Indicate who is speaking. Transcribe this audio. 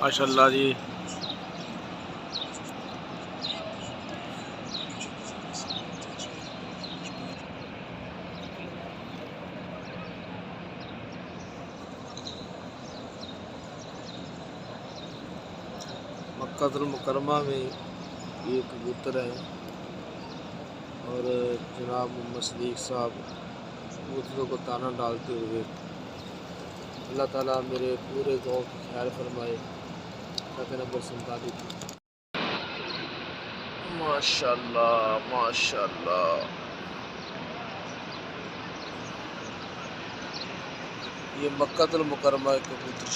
Speaker 1: माशाल्लाह जी। मक्कातुल मुकरमा में ये कबूतर हैं और जनाब मोहम्मद सदीक साहब कबूतरों को दाना डालते हुए। अल्लाह ताला मेरे पूरे गांव की ख्याल फरमाए। खाते नंबर 47। माशाल्लाह माशाल्लाह, ये मक्कातुल मुकरमा कबूतर।